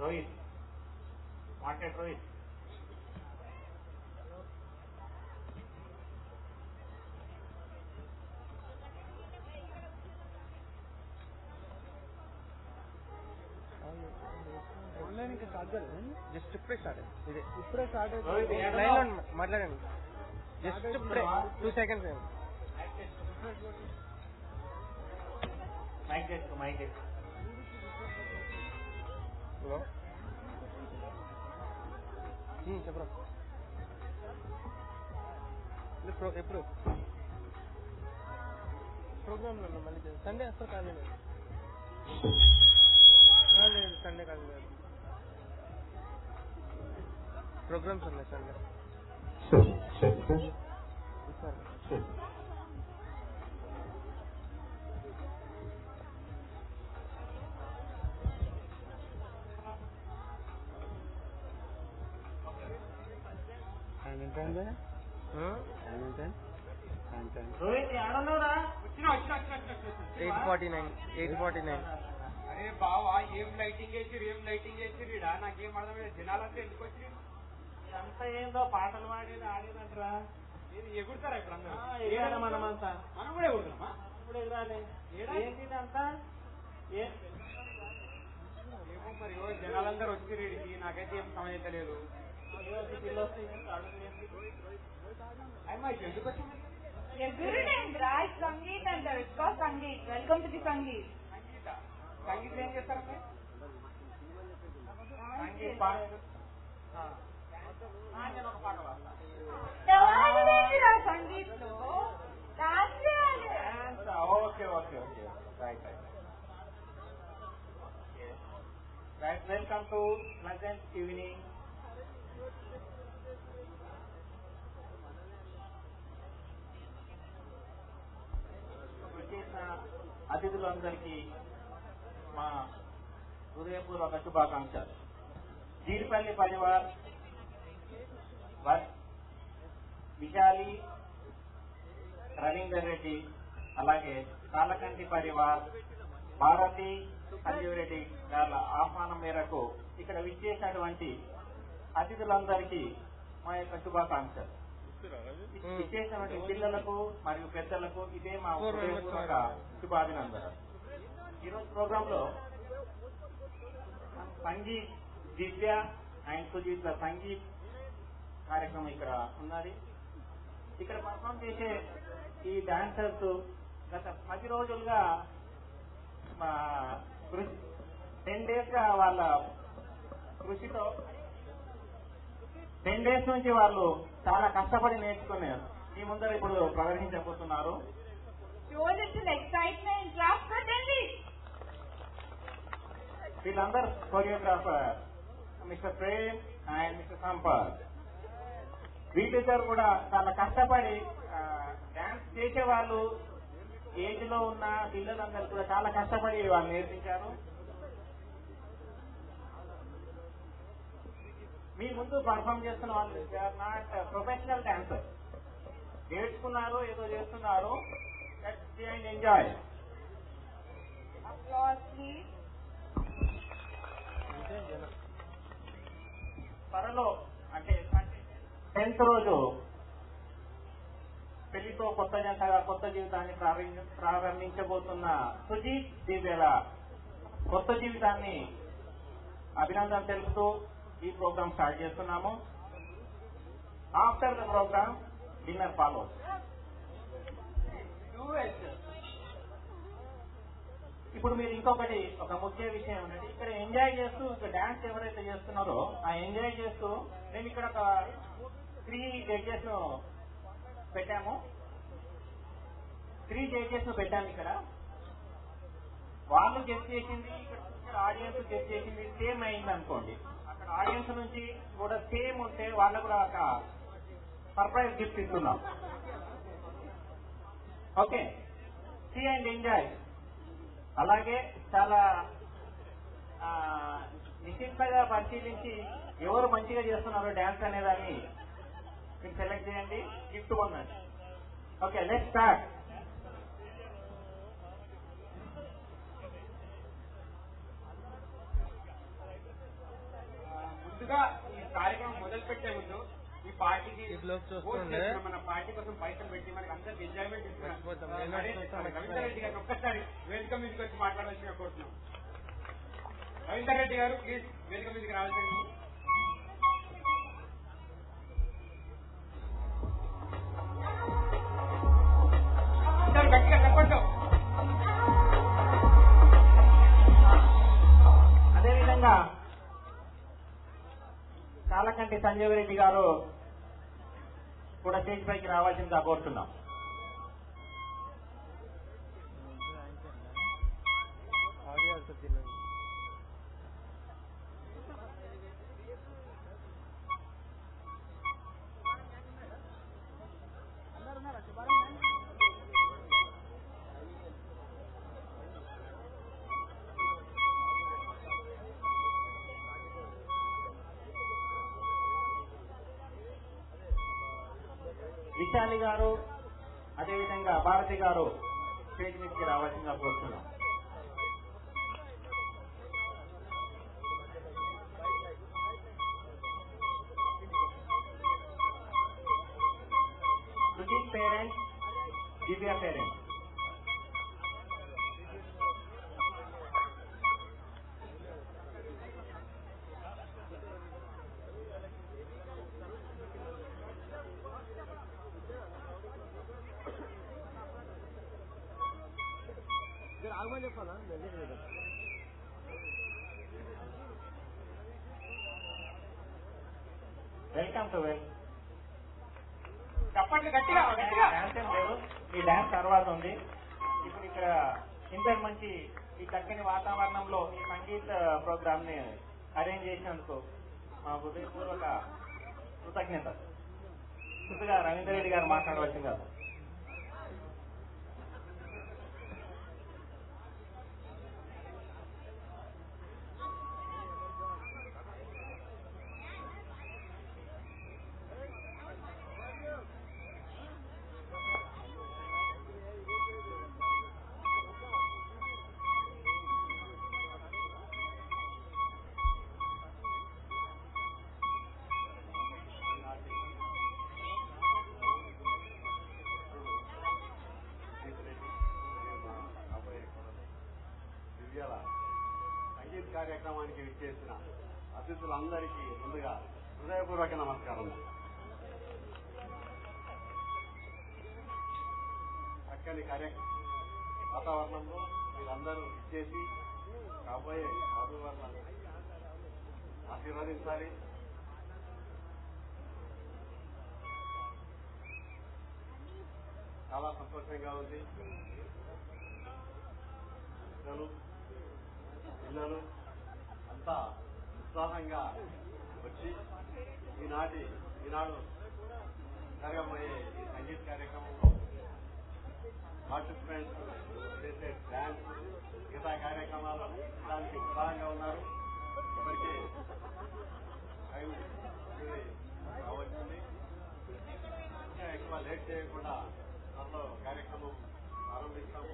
Rohit wanted Rohit. ఇంకా start కాలేదు, just ఇప్పుడే స్టార్ట్ అయింది. ఇదే ఇప్పుడే స్టార్ట్ అయింది. మాట్లాడండి, జస్ట్ ఇప్పుడే 2 seconds అయింది. మైక్ చేసుకో, మైక్ చేసుకో. హలో చెప్పరా. ఎప్పుడు ప్రోగ్రామ్లో మళ్ళీ సండే అసలు కాలేదు. లేదు సండే కాదు, ప్రోగ్రామ్స్ ఉన్నాయి సండే. రోహిత్ ఆడున్నావురా? 8:49. అరే బావా, ఏం లైటింగ్ వేసిరా? నాకేం అర్థం. జనాలంతా ఎందుకు వచ్చి అంతా ఏందో పాటలు పాడేది ఆడేదంటరా. ఎగురుతారా ఇప్పుడు అందరూ? మనమంతా మనం కూడా ఎగురుతామా? ఇప్పుడు ఎగురాలి. ఏంటి అంతా? ఏమో మరి జనాలందరూ వచ్చి నాకైతే ఏం సమయం తెలియదు. అమ్మా ఎందుకు వచ్చింది? సంగీత్ అంటారు. It's sangeet. Welcome to the sangeet. సంగీతం ఏం చేస్తారంటే సంగీత్ పాట. నేను ఒక పాట సంగీత్ లో okay okay okay right right right. Welcome to pleasant evening. వచ్చేసిన అతిథులందరికీ మా హృదయపూర్వక శుభాకాంక్షలు. జీడిపల్లి పరివార్, విశాలి, రవీందర్ రెడ్డి, అలాగే కాలకంటి పరివార్, భారతి, సంజీవ్ రెడ్డి గారి ఆహ్వానం మేరకు ఇక్కడ విచ్చేసినటువంటి అతిథులందరికీ మా యొక్క శుభాకాంక్షలు. విచ్చేసినటువంటి పిల్లలకు మరియు పెద్దలకు ఇదే మా హృదయపూర్వక శుభాభినందనలు. ఈరోజు ప్రోగ్రామ్ లో సంగీత్ దివ్య అండ్ సుజిత్ సంగీత్ కార్యక్రమం ఇక్కడ ఉన్నది. ఇక్కడ పర్ఫామ్ చేసే ఈ డాన్సర్స్ గత 10 రోజులుగా 10 days గా వాళ్ళ కృషితో 10 days నుంచి వాళ్ళు చాలా కష్టపడి నేర్చుకున్నారు. మీ ముందర ఇప్పుడు ప్రదర్శించబోతున్నారు. వీళ్ళందరూ choreographer mister Prem and mister Sampath. వీళ్ళిద్దరు కూడా చాలా కష్టపడి డాన్స్ చేసే వాళ్ళు, ఏజ్ లో ఉన్న పిల్లలందరూ కూడా చాలా కష్టపడి వాళ్ళు నేర్పించారు. మీ ముందు పర్ఫామ్ చేస్తున్న వాళ్ళు నాట్ ప్రొఫెషనల్ డాన్సర్. నేర్చుకున్నారు, ఏదో చేస్తున్నారు. ఎంజాయ్. త్వరలో అంటే 10th రోజు పెళ్లితో కొత్త జంటగా కొత్త జీవితాన్ని ప్రారంభించబోతున్న సుజీత్ దివ్యల కొత్త జీవితాన్ని అభినందన తెలుపుతూ ఈ ప్రోగ్రామ్ స్టార్ట్ చేస్తున్నాము. After the programme dinner follow. ఇప్పుడు మీరు ఇంకొకటి ఒక ముఖ్య విషయం ఏంటంటే, ఇక్కడ ఎంజాయ్ చేస్తూ ఇక్కడ డాన్స్ ఎవరైతే చేస్తున్నారో ఆ ఎంజాయ్ చేస్తూ మేము ఇక్కడ ఒక 3 judges ను పెట్టాము. 3 judges ను పెట్టాము. ఇక్కడ వాళ్ళు జడ్జ్ చేసింది, ఇక్కడ ఆడియన్స్ జడ్జ్ చేసింది సేమ్ అయింది అనుకోండి. అక్కడ ఆడియన్స్ నుంచి కూడా సేమ్ ఉంటే వాళ్ళకు కూడా ఒక సర్ప్రైజ్ గిఫ్ట్ ఇస్తున్నాం. Okay, see and enjoy. అలాగే చాలా నిశ్చితంగా పరిశీలించి ఎవరు మంచిగా చేస్తున్నారో డాన్స్ అనేదాన్ని మీరు సెలెక్ట్ చేయండి, గిఫ్ట్ పొందండి. Okay, let's start. ముందుగా ఈ కార్యక్రమం మొదలు పెట్టే ముందు ఈ పార్టీకి మన పార్టీ కోసం పైసలు పెట్టి మనకి అందరికి ఎంజాయ్మెంట్ ఇస్తున్నాం. రవీందర్ రెడ్డి గారు ఒక్కసారి వేదిక మీదకి వచ్చి మాట్లాడాల్సిందిగా కోరుతున్నాం. రవీందర్ రెడ్డి గారు ప్లీజ్ వేదిక మీదకి రావాల్సింది. గట్టిగా చెప్పండి. అదేవిధంగా కాలకంటి సంజీవ్ రెడ్డి గారు కూడా స్టేజ్ పైకి రావాల్సిందిగా కోరుతున్నాం. విశాలి గారు అదేవిధంగా భారతి గారు స్టేజ్ మీదకి రావాల్సిందిగా కోరుతున్నాం. Sujeet parents, Divya parents. Welcome to చెప్పండి గట్టిగా గట్టిగా. డాన్స్ ఏం లేదు, ఈ డాన్స్ తర్వాత ఉంది. ఇప్పుడు ఇక్కడ ఇంత మంచి ఈ చక్కని వాతావరణంలో ఈ సంగీత ప్రోగ్రామ్ ని అరేంజ్ చేసినందుకు మా హృదయపూర్వక కృతజ్ఞత. ముందుగా రవీందర్ రెడ్డి గారు మాట్లాడవలసింది కాదు. సంగీత కార్యక్రమానికి విచ్చేసిన అతిథులందరికీ ముందుగా హృదయపూర్వక నమస్కారం. చక్కని వాతావరణంలో మీరందరూ ఇచ్చేసి కాబోయే వధూవరులను ఆశీర్వదించాలి. చాలా సంతోషంగా ఉంది. పిల్లలు అంతా ఉత్సాహంగా వచ్చి ఈనాడు జరగబోయే ఈ సంగీత కార్యక్రమంలో పార్టిసిపెంట్స్ చేసే డాన్స్ మిగతా కార్యక్రమాలు దానికి ఉత్సాహంగా ఉన్నారు. ఇప్పటికే రావచ్చింది. ఇంకా ఎక్కువ లేట్ చేయకుండా త్వరలో కార్యక్రమం ప్రారంభిస్తాము.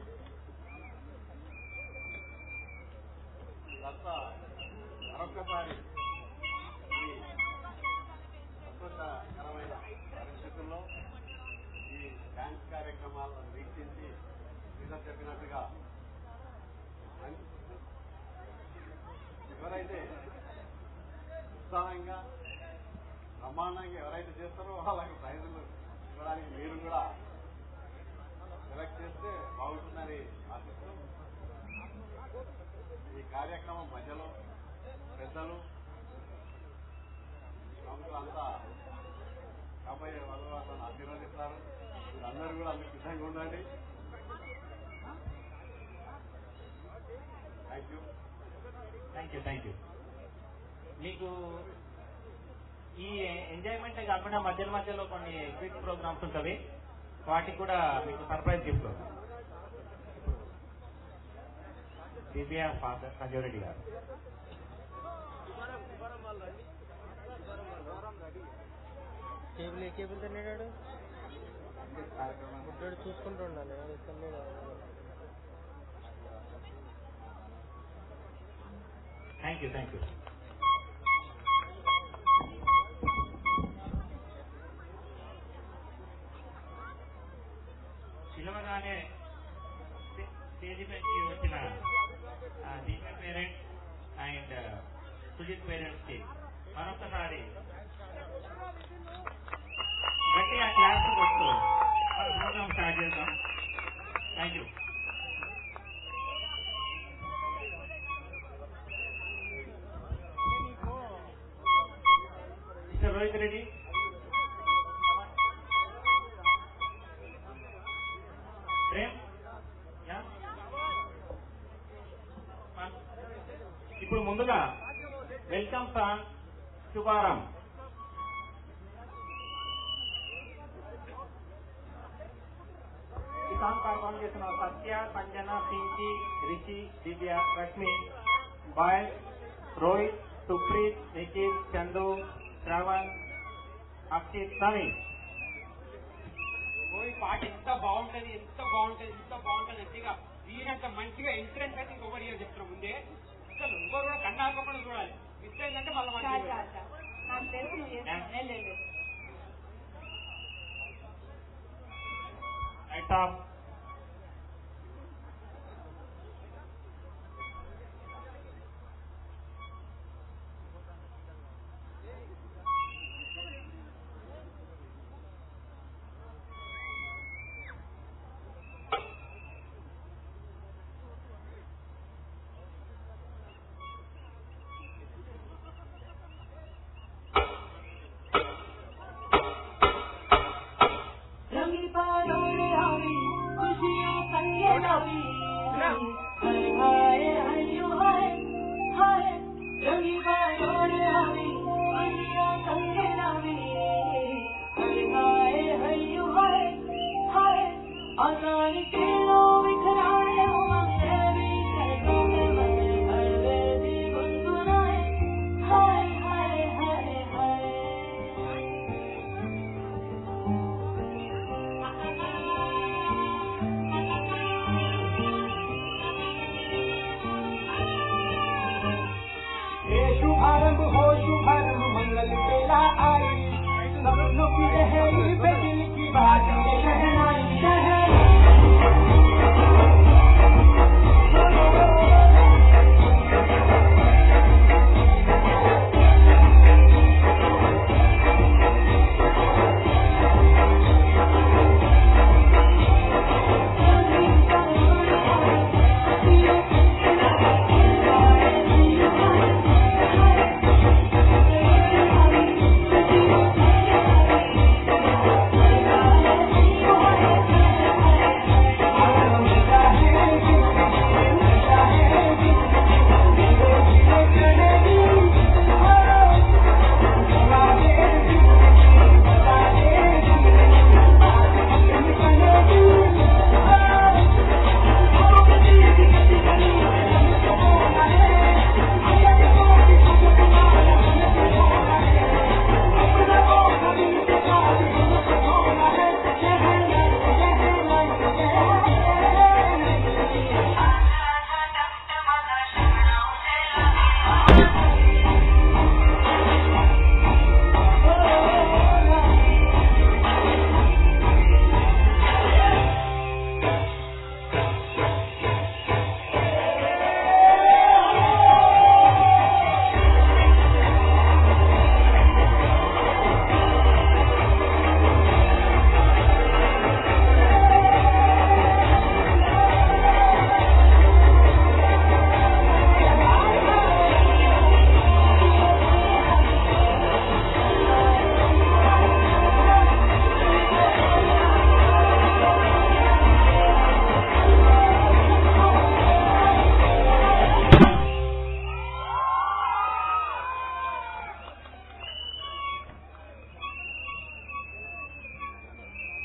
ఇదంతా మరొక్కసారి ఈ సంతోషకరమైన పరిస్థితుల్లో ఈ డాన్స్ కార్యక్రమాలను వీక్షించి శ్రీధర్ చెప్పినట్టుగా ఎవరైతే ఉత్సాహంగా బ్రహ్మాండంగా ఎవరైతే చేస్తారో వాళ్ళకి ప్రైజులు ఇవ్వడానికి మీరు కూడా సెలెక్ట్ చేస్తే బాగుంటుందని ఆశిస్తూ ఈ కార్యక్రమం మధ్యలో పెద్దలు ప్రముఖులంతా కాబోయే వధువులను ఆశీర్వదిస్తారు. మీరందరూ కూడా అందుకు సిద్ధంగా ఉండండి. Thank you. మీకు ఈ ఎంజాయ్మెంట్ కాకుండా మధ్యలో కొన్ని క్విజ్ ప్రోగ్రామ్స్ ఉంటవి. వాటికి కూడా మీకు surprise gift CBR father Sanjeev Reddy garu. Cable తిన్నాడు ముట్టాడు చూసుకుంటూ ఉండాలి. Thank you. పిలవగానే స్టేజ్ పైకి వచ్చిన Deepak parents and Sujith parents కి మరొకసారి గట్టిగా క్లాస్ కొట్టు ప్రోగ్రామ్ స్టార్ట్ చేద్దాం. Thank you. Mister Rohit Reddy, ఇప్పుడు ముందుగా వెల్కమ్ సాంగ్ శుభారం. ఈ సాంగ్ పర్ఫామ్ చేసిన సత్య, సంజన, పింకీ, రిషి, దివ్య, రష్మి, బాయ్, రోహిత్, సుప్రీత్, నిఖిల్, చందు, శ్రవణ్, అక్షిత్, నవీన్. ఈ పాట ఎంత బాగుంటది అంతేగా వీరంత మంచిగా ఎంట్రెన్స్ అయితే ఇంకొకటి చెప్తున్నాం ముందే. అసలు ఇంకొకరు కూడా కన్నాకుండా చూడాలి. మిస్ అయిందంటే మళ్ళీ నాకు తెలుసు నువ్వు చేస్తున్నావు. లేదు రైట్ ఆఫ్. मंगल बेला आई, सब लोग रहे बिजली की बात